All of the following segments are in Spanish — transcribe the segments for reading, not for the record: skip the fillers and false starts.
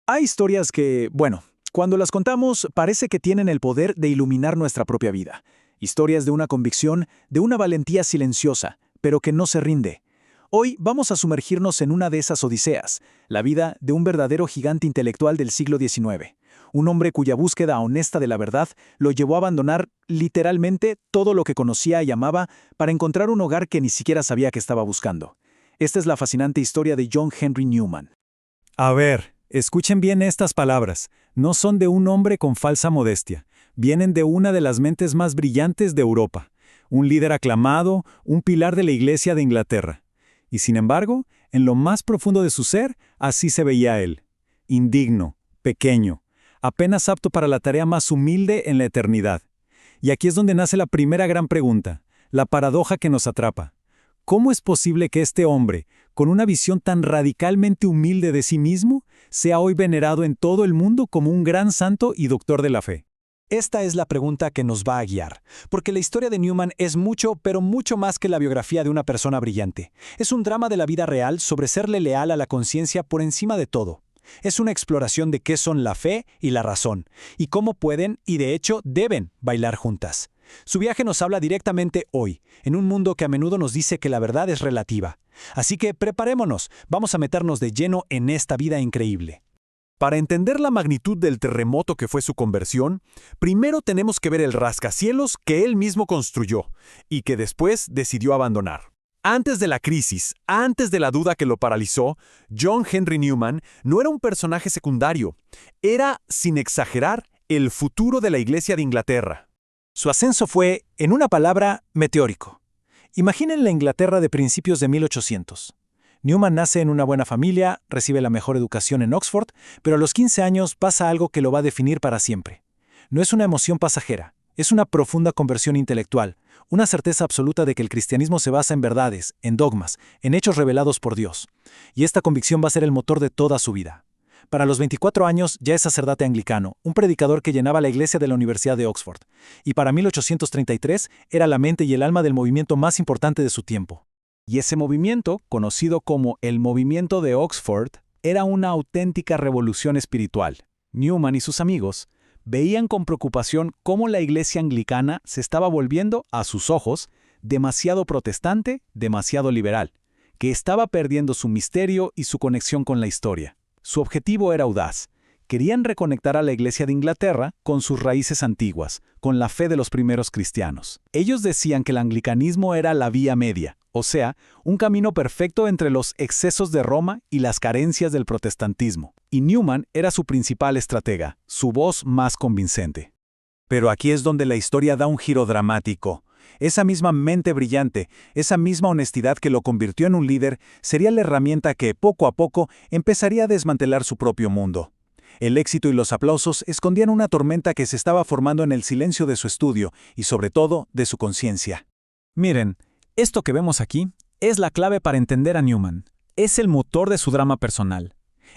Hay historias que, bueno, cuando las contamos parece que tienen el poder de iluminar nuestra propia vida. Historias de una convicción, de una valentía silenciosa, pero que no se rinde. Hoy vamos a sumergirnos en una de esas odiseas, la vida de un verdadero gigante intelectual del siglo XIX. Un hombre cuya búsqueda honesta de la verdad lo llevó a abandonar literalmente todo lo que conocía y amaba para encontrar un hogar que ni siquiera sabía que estaba buscando. Esta es la fascinante historia de John Henry Newman. A ver, escuchen bien estas palabras. No son de un hombre con falsa modestia. Vienen de una de las mentes más brillantes de Europa. Un líder aclamado, un pilar de la Iglesia de Inglaterra. Y sin embargo, en lo más profundo de su ser, así se veía él. Indigno, pequeño, apenas apto para la tarea más humilde en la eternidad. Y aquí es donde nace la primera gran pregunta, la paradoja que nos atrapa. ¿Cómo es posible que este hombre, con una visión tan radicalmente humilde de sí mismo, sea hoy venerado en todo el mundo como un gran santo y doctor de la fe? Esta es la pregunta que nos va a guiar, porque la historia de Newman es mucho, pero mucho más que la biografía de una persona brillante. Es un drama de la vida real sobre serle leal a la conciencia por encima de todo. Es una exploración de qué son la fe y la razón, y cómo pueden, y de hecho deben, bailar juntas. Su viaje nos habla directamente hoy, en un mundo que a menudo nos dice que la verdad es relativa. Así que preparémonos, vamos a meternos de lleno en esta vida increíble. Para entender la magnitud del terremoto que fue su conversión, primero tenemos que ver el rascacielos que él mismo construyó y que después decidió abandonar. Antes de la crisis, antes de la duda que lo paralizó, John Henry Newman no era un personaje secundario. Era, sin exagerar, el futuro de la Iglesia de Inglaterra. Su ascenso fue, en una palabra, meteórico. Imaginen la Inglaterra de principios de 1800. Newman nace en una buena familia, recibe la mejor educación en Oxford, pero a los 15 años pasa algo que lo va a definir para siempre. No es una emoción pasajera, es una profunda conversión intelectual, una certeza absoluta de que el cristianismo se basa en verdades, en dogmas, en hechos revelados por Dios. Y esta convicción va a ser el motor de toda su vida. Para los 24 años ya es sacerdote anglicano, un predicador que llenaba la iglesia de la Universidad de Oxford. Y para 1833 era la mente y el alma del movimiento más importante de su tiempo. Y ese movimiento, conocido como el Movimiento de Oxford, era una auténtica revolución espiritual. Newman y sus amigos veían con preocupación cómo la iglesia anglicana se estaba volviendo, a sus ojos, demasiado protestante, demasiado liberal, que estaba perdiendo su misterio y su conexión con la historia. Su objetivo era audaz. Querían reconectar a la Iglesia de Inglaterra con sus raíces antiguas, con la fe de los primeros cristianos. Ellos decían que el anglicanismo era la vía media, o sea, un camino perfecto entre los excesos de Roma y las carencias del protestantismo. Y Newman era su principal estratega, su voz más convincente. Pero aquí es donde la historia da un giro dramático. Esa misma mente brillante, esa misma honestidad que lo convirtió en un líder, sería la herramienta que, poco a poco, empezaría a desmantelar su propio mundo. El éxito y los aplausos escondían una tormenta que se estaba formando en el silencio de su estudio y, sobre todo, de su conciencia. Miren, esto que vemos aquí es la clave para entender a Newman. Es el motor de su drama personal.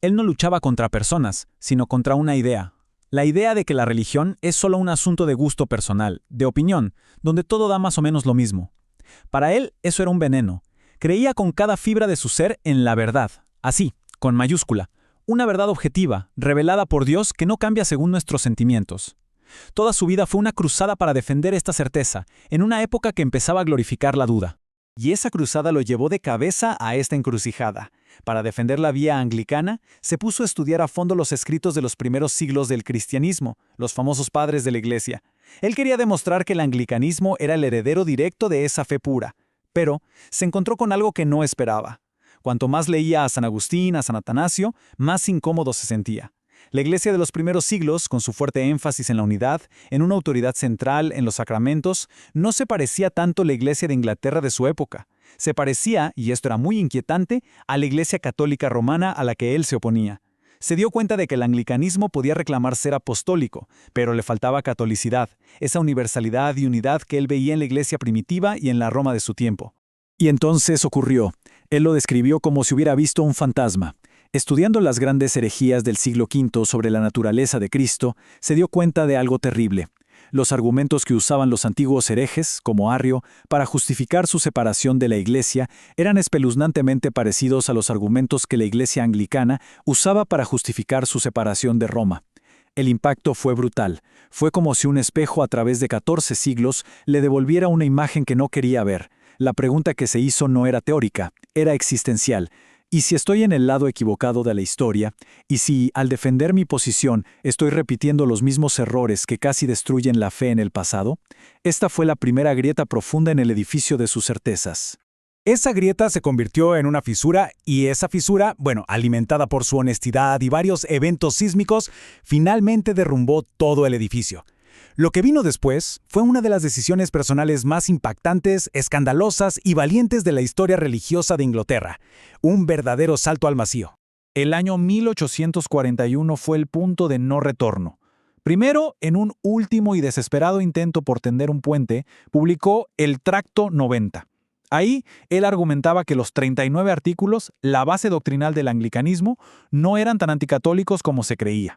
Él no luchaba contra personas, sino contra una idea. La idea de que la religión es solo un asunto de gusto personal, de opinión, donde todo da más o menos lo mismo. Para él, eso era un veneno. Creía con cada fibra de su ser en la verdad, así, con mayúscula. Una verdad objetiva, revelada por Dios que no cambia según nuestros sentimientos. Toda su vida fue una cruzada para defender esta certeza, en una época que empezaba a glorificar la duda. Y esa cruzada lo llevó de cabeza a esta encrucijada. Para defender la vía anglicana, se puso a estudiar a fondo los escritos de los primeros siglos del cristianismo, los famosos padres de la Iglesia. Él quería demostrar que el anglicanismo era el heredero directo de esa fe pura, pero se encontró con algo que no esperaba. Cuanto más leía a San Agustín, a San Atanasio, más incómodo se sentía. La Iglesia de los primeros siglos, con su fuerte énfasis en la unidad, en una autoridad central en los sacramentos, no se parecía tanto a la Iglesia de Inglaterra de su época. Se parecía, y esto era muy inquietante, a la Iglesia católica romana a la que él se oponía. Se dio cuenta de que el anglicanismo podía reclamar ser apostólico, pero le faltaba catolicidad, esa universalidad y unidad que él veía en la Iglesia primitiva y en la Roma de su tiempo. Y entonces ocurrió. Él lo describió como si hubiera visto un fantasma. Estudiando las grandes herejías del siglo V sobre la naturaleza de Cristo, se dio cuenta de algo terrible. Los argumentos que usaban los antiguos herejes, como Arrio, para justificar su separación de la Iglesia eran espeluznantemente parecidos a los argumentos que la Iglesia anglicana usaba para justificar su separación de Roma. El impacto fue brutal. Fue como si un espejo a través de 14 siglos le devolviera una imagen que no quería ver. La pregunta que se hizo no era teórica, era existencial. ¿Y si estoy en el lado equivocado de la historia? ¿Y si, al defender mi posición, estoy repitiendo los mismos errores que casi destruyen la fe en el pasado? Esta fue la primera grieta profunda en el edificio de sus certezas. Esa grieta se convirtió en una fisura y esa fisura, alimentada por su honestidad y varios eventos sísmicos, finalmente derrumbó todo el edificio. Lo que vino después fue una de las decisiones personales más impactantes, escandalosas y valientes de la historia religiosa de Inglaterra. Un verdadero salto al vacío. El año 1841 fue el punto de no retorno. Primero, en un último y desesperado intento por tender un puente, publicó el Tracto 90. Ahí, él argumentaba que los 39 artículos, la base doctrinal del anglicanismo, no eran tan anticatólicos como se creía.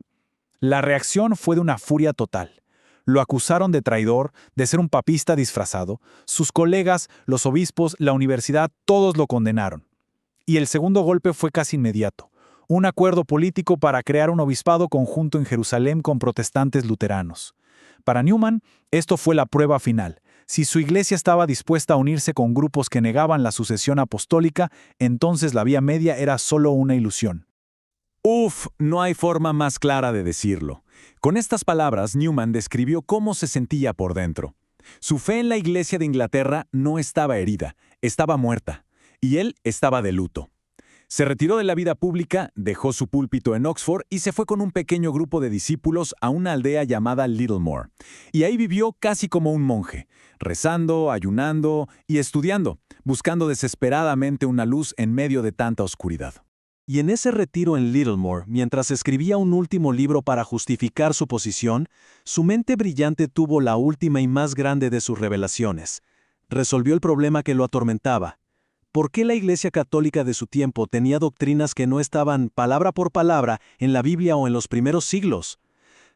La reacción fue de una furia total. Lo acusaron de traidor, de ser un papista disfrazado. Sus colegas, los obispos, la universidad, todos lo condenaron. Y el segundo golpe fue casi inmediato. Un acuerdo político para crear un obispado conjunto en Jerusalén con protestantes luteranos. Para Newman, esto fue la prueba final. Si su iglesia estaba dispuesta a unirse con grupos que negaban la sucesión apostólica, entonces la vía media era solo una ilusión. No hay forma más clara de decirlo. Con estas palabras, Newman describió cómo se sentía por dentro. Su fe en la Iglesia de Inglaterra no estaba herida, estaba muerta, y él estaba de luto. Se retiró de la vida pública, dejó su púlpito en Oxford y se fue con un pequeño grupo de discípulos a una aldea llamada Littlemore. Y ahí vivió casi como un monje, rezando, ayunando y estudiando, buscando desesperadamente una luz en medio de tanta oscuridad. Y en ese retiro en Littlemore, mientras escribía un último libro para justificar su posición, su mente brillante tuvo la última y más grande de sus revelaciones. Resolvió el problema que lo atormentaba. ¿Por qué la Iglesia Católica de su tiempo tenía doctrinas que no estaban palabra por palabra en la Biblia o en los primeros siglos?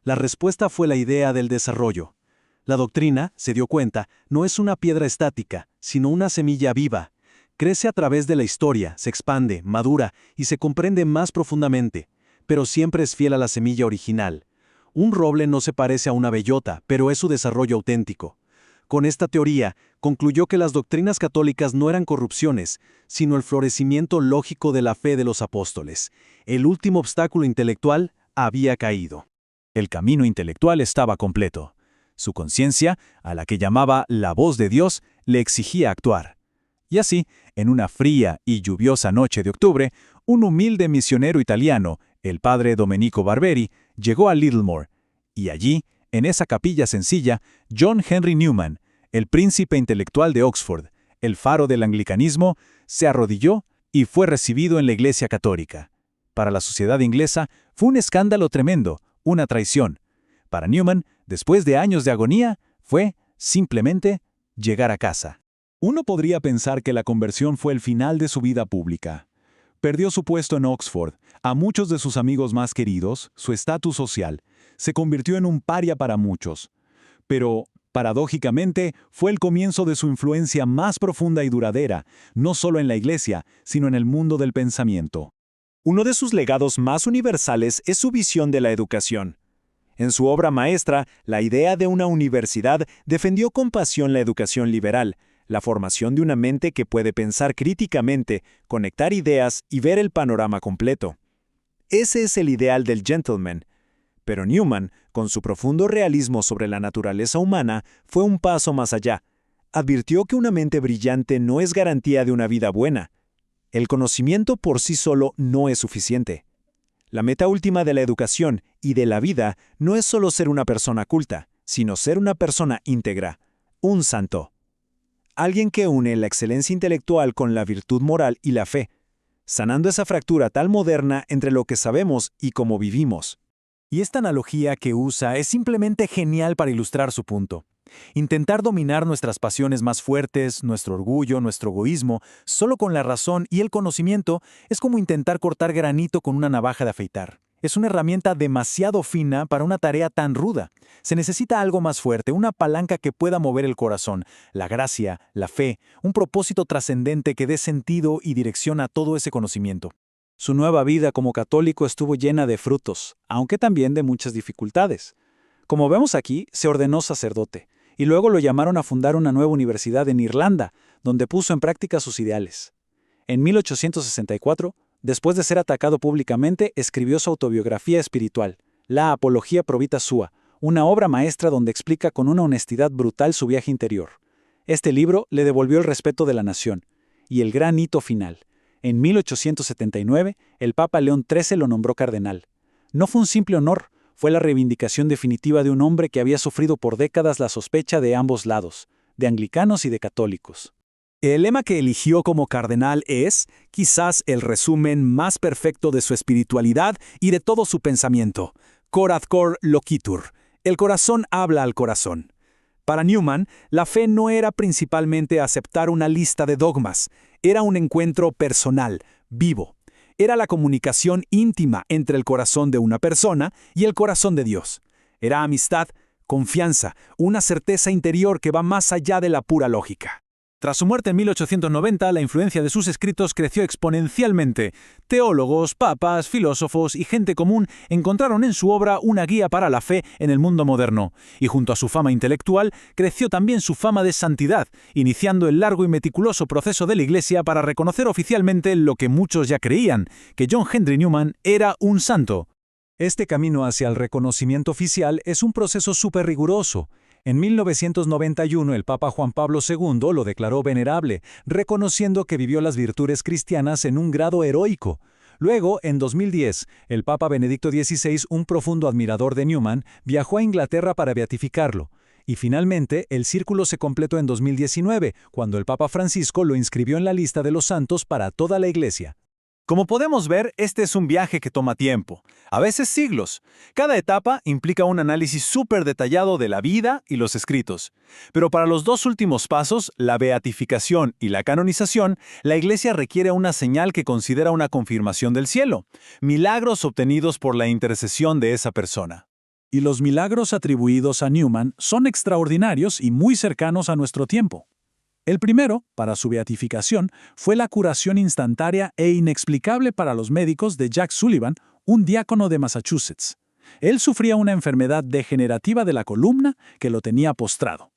La respuesta fue la idea del desarrollo. La doctrina, se dio cuenta, no es una piedra estática, sino una semilla viva. Crece a través de la historia, se expande, madura y se comprende más profundamente, pero siempre es fiel a la semilla original. Un roble no se parece a una bellota, pero es su desarrollo auténtico. Con esta teoría, concluyó que las doctrinas católicas no eran corrupciones, sino el florecimiento lógico de la fe de los apóstoles. El último obstáculo intelectual había caído. El camino intelectual estaba completo. Su conciencia, a la que llamaba la voz de Dios, le exigía actuar. Y así, en una fría y lluviosa noche de octubre, un humilde misionero italiano, el padre Domenico Barberi, llegó a Littlemore, y allí, en esa capilla sencilla, John Henry Newman, el príncipe intelectual de Oxford, el faro del anglicanismo, se arrodilló y fue recibido en la Iglesia Católica. Para la sociedad inglesa fue un escándalo tremendo, una traición. Para Newman, después de años de agonía, fue, simplemente, llegar a casa. Uno podría pensar que la conversión fue el final de su vida pública. Perdió su puesto en Oxford, a muchos de sus amigos más queridos, su estatus social, se convirtió en un paria para muchos. Pero, paradójicamente, fue el comienzo de su influencia más profunda y duradera, no solo en la Iglesia, sino en el mundo del pensamiento. Uno de sus legados más universales es su visión de la educación. En su obra maestra, La idea de una universidad, defendió con pasión la educación liberal, la formación de una mente que puede pensar críticamente, conectar ideas y ver el panorama completo. Ese es el ideal del gentleman. Pero Newman, con su profundo realismo sobre la naturaleza humana, fue un paso más allá. Advirtió que una mente brillante no es garantía de una vida buena. El conocimiento por sí solo no es suficiente. La meta última de la educación y de la vida no es solo ser una persona culta, sino ser una persona íntegra, un santo. Alguien que une la excelencia intelectual con la virtud moral y la fe, sanando esa fractura tan moderna entre lo que sabemos y cómo vivimos. Y esta analogía que usa es simplemente genial para ilustrar su punto. Intentar dominar nuestras pasiones más fuertes, nuestro orgullo, nuestro egoísmo, solo con la razón y el conocimiento, es como intentar cortar granito con una navaja de afeitar. Es una herramienta demasiado fina para una tarea tan ruda. Se necesita algo más fuerte, una palanca que pueda mover el corazón, la gracia, la fe, un propósito trascendente que dé sentido y dirección a todo ese conocimiento. Su nueva vida como católico estuvo llena de frutos, aunque también de muchas dificultades. Como vemos aquí, se ordenó sacerdote, y luego lo llamaron a fundar una nueva universidad en Irlanda, donde puso en práctica sus ideales. En 1864, después de ser atacado públicamente, escribió su autobiografía espiritual, La Apología Pro Vita Sua, una obra maestra donde explica con una honestidad brutal su viaje interior. Este libro le devolvió el respeto de la nación, y el gran hito final. En 1879, el Papa León XIII lo nombró cardenal. No fue un simple honor, fue la reivindicación definitiva de un hombre que había sufrido por décadas la sospecha de ambos lados, de anglicanos y de católicos. El lema que eligió como cardenal es, quizás, el resumen más perfecto de su espiritualidad y de todo su pensamiento. Cor ad cor loquitur. El corazón habla al corazón. Para Newman, la fe no era principalmente aceptar una lista de dogmas, era un encuentro personal, vivo. Era la comunicación íntima entre el corazón de una persona y el corazón de Dios. Era amistad, confianza, una certeza interior que va más allá de la pura lógica. Tras su muerte en 1890, la influencia de sus escritos creció exponencialmente. Teólogos, papas, filósofos y gente común encontraron en su obra una guía para la fe en el mundo moderno. Y junto a su fama intelectual, creció también su fama de santidad, iniciando el largo y meticuloso proceso de la Iglesia para reconocer oficialmente lo que muchos ya creían, que John Henry Newman era un santo. Este camino hacia el reconocimiento oficial es un proceso súper riguroso. En 1991 el Papa Juan Pablo II lo declaró venerable, reconociendo que vivió las virtudes cristianas en un grado heroico. Luego, en 2010, el Papa Benedicto XVI, un profundo admirador de Newman, viajó a Inglaterra para beatificarlo. Y finalmente, el círculo se completó en 2019, cuando el Papa Francisco lo inscribió en la lista de los santos para toda la Iglesia. Como podemos ver, este es un viaje que toma tiempo, a veces siglos. Cada etapa implica un análisis súper detallado de la vida y los escritos. Pero para los dos últimos pasos, la beatificación y la canonización, la Iglesia requiere una señal que considera una confirmación del cielo, milagros obtenidos por la intercesión de esa persona. Y los milagros atribuidos a Newman son extraordinarios y muy cercanos a nuestro tiempo. El primero, para su beatificación, fue la curación instantánea e inexplicable para los médicos de Jack Sullivan, un diácono de Massachusetts. Él sufría una enfermedad degenerativa de la columna que lo tenía postrado.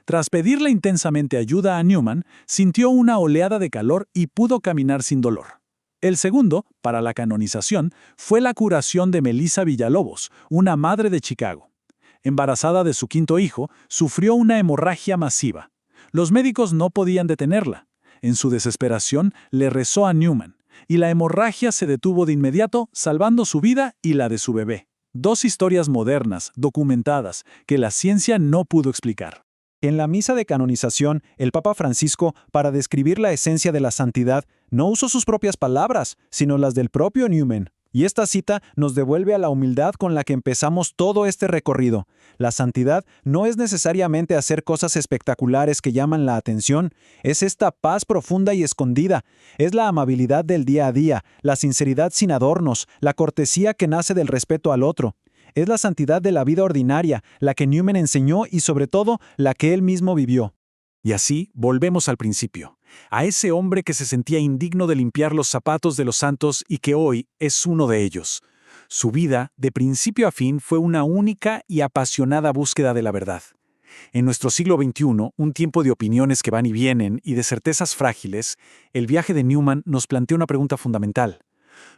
Tras pedirle intensamente ayuda a Newman, sintió una oleada de calor y pudo caminar sin dolor. El segundo, para la canonización, fue la curación de Melissa Villalobos, una madre de Chicago. Embarazada de su quinto hijo, sufrió una hemorragia masiva. Los médicos no podían detenerla. En su desesperación, le rezó a Newman, y la hemorragia se detuvo de inmediato, salvando su vida y la de su bebé. Dos historias modernas, documentadas, que la ciencia no pudo explicar. En la misa de canonización, el Papa Francisco, para describir la esencia de la santidad, no usó sus propias palabras, sino las del propio Newman. Y esta cita nos devuelve a la humildad con la que empezamos todo este recorrido. La santidad no es necesariamente hacer cosas espectaculares que llaman la atención, es esta paz profunda y escondida, es la amabilidad del día a día, la sinceridad sin adornos, la cortesía que nace del respeto al otro. Es la santidad de la vida ordinaria, la que Newman enseñó y sobre todo la que él mismo vivió. Y así volvemos al principio, a ese hombre que se sentía indigno de limpiar los zapatos de los santos y que hoy es uno de ellos. Su vida, de principio a fin, fue una única y apasionada búsqueda de la verdad. En nuestro siglo XXI, un tiempo de opiniones que van y vienen y de certezas frágiles, el viaje de Newman nos plantea una pregunta fundamental.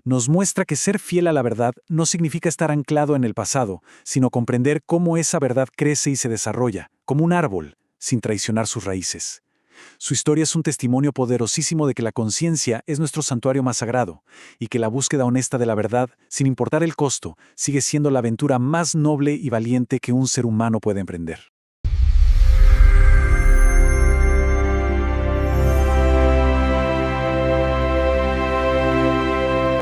Nos muestra que ser fiel a la verdad no significa estar anclado en el pasado, sino comprender cómo esa verdad crece y se desarrolla, como un árbol, sin traicionar sus raíces. Su historia es un testimonio poderosísimo de que la conciencia es nuestro santuario más sagrado y que la búsqueda honesta de la verdad, sin importar el costo, sigue siendo la aventura más noble y valiente que un ser humano puede emprender.